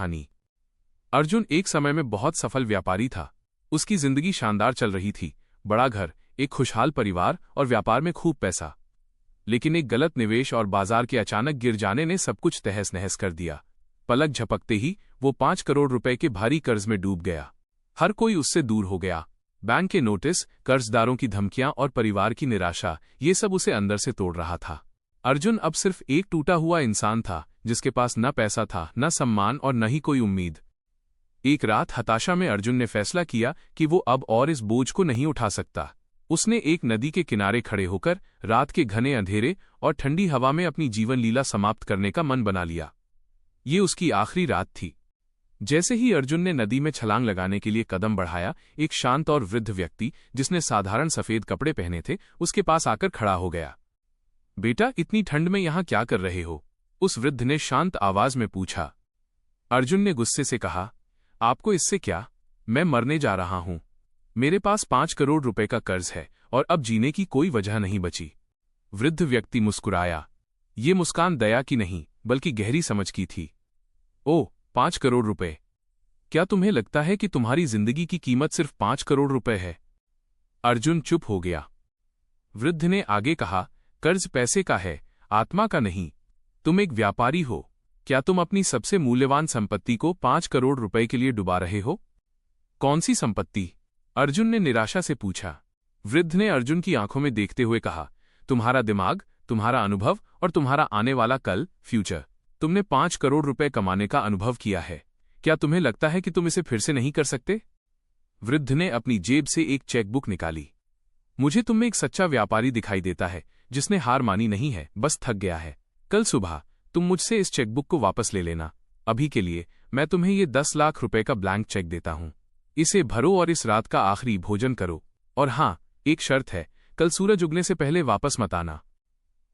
कहानी। अर्जुन एक समय में बहुत सफल व्यापारी था। उसकी जिंदगी शानदार चल रही थी, बड़ा घर, एक खुशहाल परिवार और व्यापार में खूब पैसा। लेकिन एक गलत निवेश और बाजार के अचानक गिर जाने ने सब कुछ तहस नहस कर दिया। पलक झपकते ही वो 5 करोड़ रुपए के भारी कर्ज में डूब गया। हर कोई उससे दूर हो गया। बैंक के नोटिस, कर्जदारों की धमकियां और परिवार की निराशा, ये सब उसे अंदर से तोड़ रहा था। अर्जुन अब सिर्फ एक टूटा हुआ इंसान था, जिसके पास न पैसा था, न सम्मान और न ही कोई उम्मीद। एक रात हताशा में अर्जुन ने फैसला किया कि वो अब और इस बोझ को नहीं उठा सकता। उसने एक नदी के किनारे खड़े होकर रात के घने अंधेरे और ठंडी हवा में अपनी जीवन लीला समाप्त करने का मन बना लिया। ये उसकी आखिरी रात थी। जैसे ही अर्जुन ने नदी में छलांग लगाने के लिए कदम बढ़ाया, एक शांत और वृद्ध व्यक्ति, जिसने साधारण सफेद कपड़े पहने थे, उसके पास आकर खड़ा हो गया। बेटा, इतनी ठंड में यहां क्या कर रहे हो? उस वृद्ध ने शांत आवाज में पूछा। अर्जुन ने गुस्से से कहा, आपको इससे क्या? मैं मरने जा रहा हूं। मेरे पास 5 करोड़ रुपए का कर्ज है और अब जीने की कोई वजह नहीं बची। वृद्ध व्यक्ति मुस्कुराया। ये मुस्कान दया की नहीं, बल्कि गहरी समझ की थी। ओह, 5 करोड़ रुपए? क्या तुम्हें लगता है कि तुम्हारी जिंदगी की कीमत सिर्फ 5 करोड़ रुपए है? अर्जुन चुप हो गया। वृद्ध ने आगे कहा, कर्ज पैसे का है, आत्मा का नहीं। तुम एक व्यापारी हो। क्या तुम अपनी सबसे मूल्यवान संपत्ति को 5 करोड़ रुपए के लिए डुबा रहे हो? कौन सी संपत्ति? अर्जुन ने निराशा से पूछा। वृद्ध ने अर्जुन की आंखों में देखते हुए कहा, तुम्हारा दिमाग, तुम्हारा अनुभव और तुम्हारा आने वाला कल, फ्यूचर। तुमने 5 करोड़ रुपए कमाने का अनुभव किया है। क्या तुम्हें लगता है कि तुम इसे फिर से नहीं कर सकते? वृद्ध ने अपनी जेब से एक चेकबुक निकाली। मुझे तुम में एक सच्चा व्यापारी दिखाई देता है, जिसने हार मानी नहीं है, बस थक गया है। कल सुबह तुम मुझसे इस चेकबुक को वापस ले लेना। अभी के लिए मैं तुम्हें ये 10 लाख रुपए का ब्लैंक चेक देता हूं। इसे भरो और इस रात का आखिरी भोजन करो। और हां, एक शर्त है, कल सूरज उगने से पहले वापस मत आना।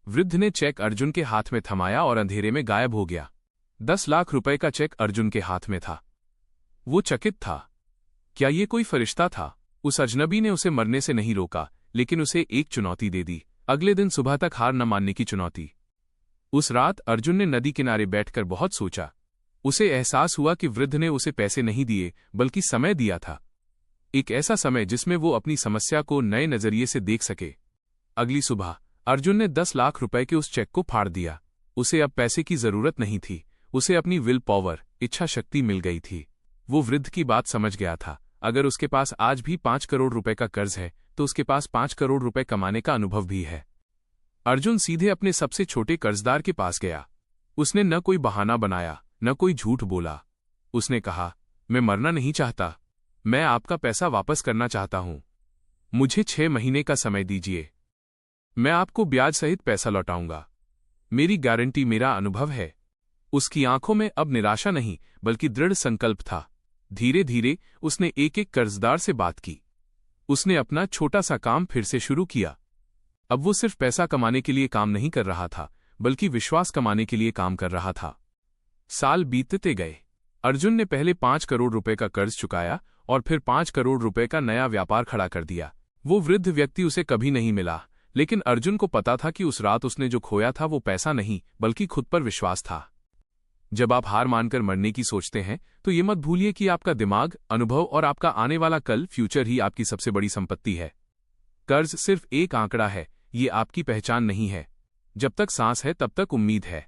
वृद्ध ने चेक अर्जुन के हाथ में थमाया और अंधेरे में गायब हो गया। 10 लाख रुपए का चेक अर्जुन के हाथ में था। वो चकित था। क्या ये कोई फरिश्ता था? उस अजनबी ने उसे मरने से नहीं रोका, लेकिन उसे एक चुनौती दे दी, अगले दिन सुबह तक हार न मानने की चुनौती। उस रात अर्जुन ने नदी किनारे बैठकर बहुत सोचा। उसे एहसास हुआ कि वृद्ध ने उसे पैसे नहीं दिए, बल्कि समय दिया था। एक ऐसा समय जिसमें वो अपनी समस्या को नए नजरिए से देख सके। अगली सुबह अर्जुन ने 10 लाख रुपए के उस चेक को फाड़ दिया। उसे अब पैसे की जरूरत नहीं थी, उसे अपनी विल पावर, इच्छा शक्ति मिल गई थी। वो वृद्ध की बात समझ गया था। अगर उसके पास आज भी 5 करोड़ रुपए का कर्ज है, तो उसके पास 5 करोड़ रुपए कमाने का अनुभव भी है। अर्जुन सीधे अपने सबसे छोटे कर्जदार के पास गया। उसने न कोई बहाना बनाया, न कोई झूठ बोला। उसने कहा, मैं मरना नहीं चाहता, मैं आपका पैसा वापस करना चाहता हूं। मुझे 6 महीने का समय दीजिए, मैं आपको ब्याज सहित पैसा लौटाऊंगा। मेरी गारंटी, मेरा अनुभव है। उसकी आंखों में अब निराशा नहीं, बल्कि दृढ़ संकल्प था। धीरे धीरे उसने एक एक कर्जदार से बात की। उसने अपना छोटा सा काम फिर से शुरू किया। अब वो सिर्फ पैसा कमाने के लिए काम नहीं कर रहा था, बल्कि विश्वास कमाने के लिए काम कर रहा था। साल बीतते गए। अर्जुन ने पहले 5 करोड़ रुपए का कर्ज चुकाया और फिर 5 करोड़ रुपए का नया व्यापार खड़ा कर दिया। वो वृद्ध व्यक्ति उसे कभी नहीं मिला, लेकिन अर्जुन को पता था कि उस रात उसने जो खोया था वो पैसा नहीं, बल्कि खुद पर विश्वास था। जब आप हार मानकर मरने की सोचते हैं, तो ये मत भूलिए कि आपका दिमाग, अनुभव और आपका आने वाला कल, फ्यूचर ही आपकी सबसे बड़ी संपत्ति है। कर्ज सिर्फ एक आंकड़ा है, ये आपकी पहचान नहीं है। जब तक सांस है तब तक उम्मीद है।